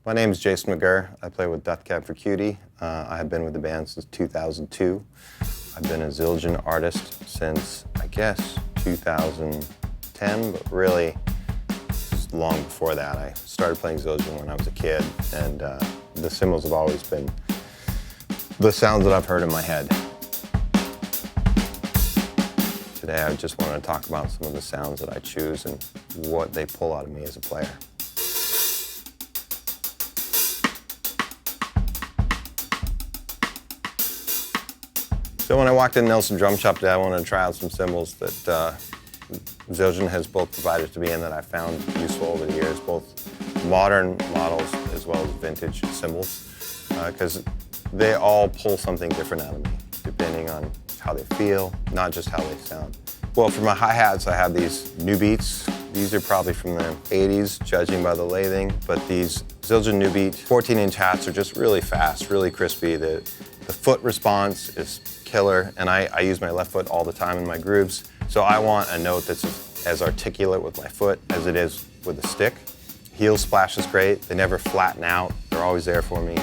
My name is Jason McGerr. I play with Death Cab for Cutie. I have been with the band since 2002. I've been a Zildjian artist since, I guess, 2010, but really just long before that. I started playing Zildjian when I was a kid, and the cymbals have always been the sounds that I've heard in my head. Today I just want to talk about some of the sounds that I choose and what they pull out of me as a player. So when I walked in Nelson Drum Shop today, I wanted to try out some cymbals that Zildjian has both provided to me and that I found useful over the years, both modern models as well as vintage cymbals, because they all pull something different out of me, depending on how they feel, not just how they sound. Well, for my hi-hats, I have these new beats. These are probably from the 80s, judging by the lathing, but these Zildjian new beat 14-inch hats are just really fast, really crispy. The foot response is killer, and I use my left foot all the time in my grooves, so I want a note that's as articulate with my foot as it is with the stick. Heel splash is great. They never flatten out. They're always there for me.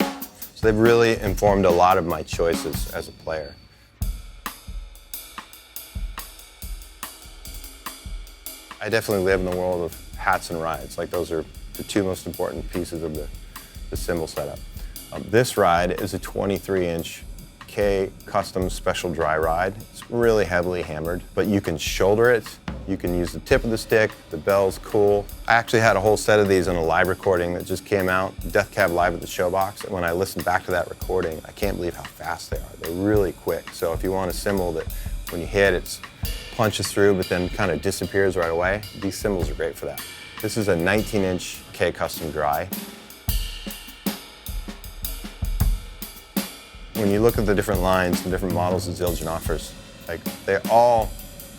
So they've really informed a lot of my choices as a player. I definitely live in the world of hats and rides. Like, those are the two most important pieces of the cymbal setup. This ride is a 23-inch K custom special dry ride. It's really heavily hammered, but you can shoulder it. You can use the tip of the stick. The bell's cool. I actually had a whole set of these on a live recording that just came out, Death Cab Live at the Showbox. And when I listened back to that recording, I can't believe how fast they are. They're really quick. So if you want a cymbal that when you hit, it punches through but then kind of disappears right away, these cymbals are great for that. This is a 19-inch K custom dry. When you look at the different lines and different models that Zildjian offers, like, they all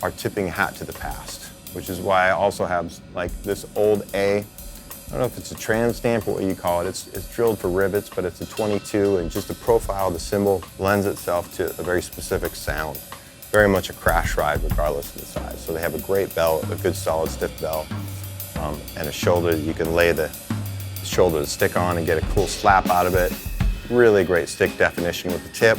are tipping a hat to the past, which is why I also have like this old A. I don't know if it's a trans stamp or what you call it. It's drilled for rivets, but it's a 22, and just the profile of the cymbal lends itself to a very specific sound. Very much a crash ride regardless of the size. So they have a great bell, a good solid stiff bell, and a shoulder that you can lay the shoulder to stick on and get a cool slap out of it. Really great stick definition with the tip.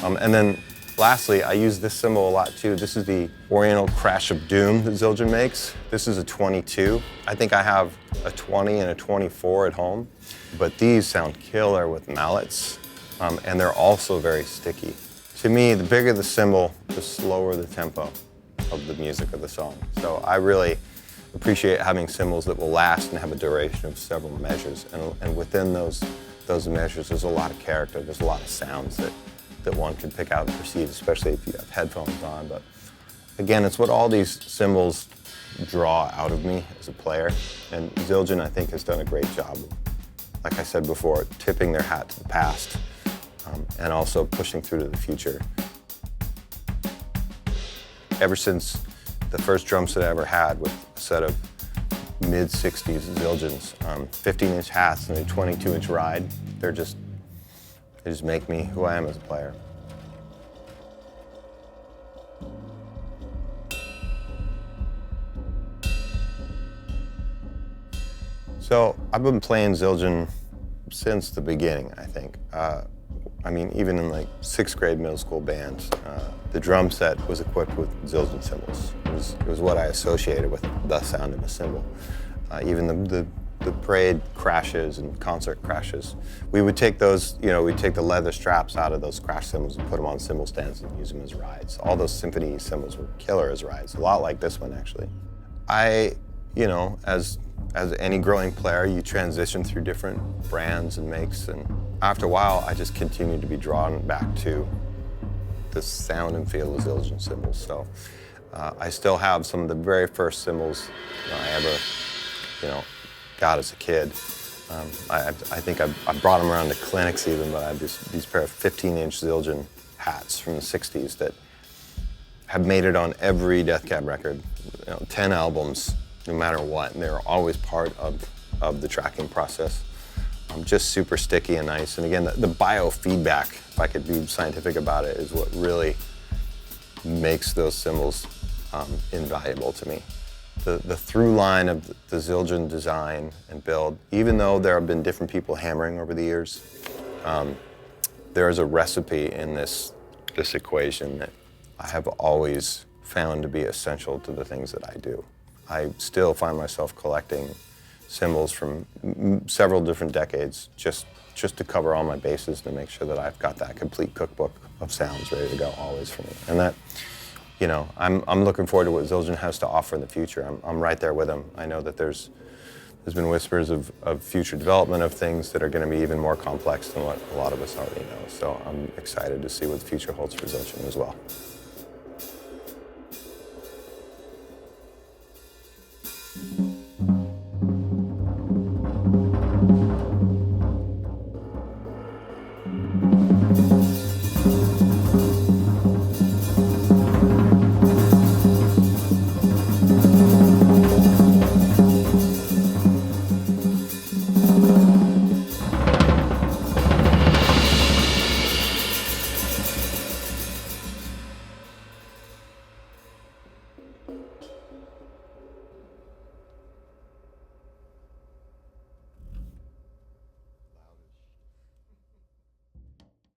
And then lastly, I use this cymbal a lot too. This is the Oriental Crash of Doom that Zildjian makes. This is a 22. I think I have a 20 and a 24 at home, but these sound killer with mallets, and they're also very sticky. To me, the bigger the cymbal, the slower the tempo of the music of the song. So I really appreciate having cymbals that will last and have a duration of several measures, and within those measures, there's a lot of character, there's a lot of sounds that one can pick out and perceive, especially if you have headphones on. But again, it's what all these cymbals draw out of me as a player. And Zildjian, I think, has done a great job, like I said before, tipping their hat to the past, and also pushing through to the future. Ever since the first drum set I ever had with a set of mid-60s Zildjians, 15-inch hats and a 22-inch ride, they just make me who I am as a player. So I've been playing Zildjian since the beginning, I think. I mean, even in like 6th grade middle school bands, the drum set was equipped with Zildjian cymbals. It was what I associated with the sound of a cymbal. Even the parade crashes and concert crashes, we would take those, we'd take the leather straps out of those crash cymbals and put them on cymbal stands and use them as rides. All those symphony cymbals were killer as rides, a lot like this one actually. As any growing player, you transition through different brands and makes, and after a while, I just continued to be drawn back to the sound and feel of Zildjian cymbals. So I still have some of the very first cymbals I ever, got as a kid. I think I brought them around to clinics even, but I have these pair of 15-inch Zildjian hats from the 60s that have made it on every Death Cab record, 10 albums, no matter what, and they're always part of the tracking process. Just super sticky and nice. And again, the biofeedback, if I could be scientific about it, is what really makes those cymbals invaluable to me. the through line of the Zildjian design and build, even though there have been different people hammering over the years, there is a recipe in this equation that I have always found to be essential to the things that I do. I still find myself collecting cymbals from several different decades just to cover all my bases, to make sure that I've got that complete cookbook of sounds ready to go always for me. And that, you know, I'm looking forward to what Zildjian has to offer in the future. I'm right there with them. I know that there's been whispers of future development of things that are going to be even more complex than what a lot of us already know. So I'm excited to see what the future holds for Zildjian as well.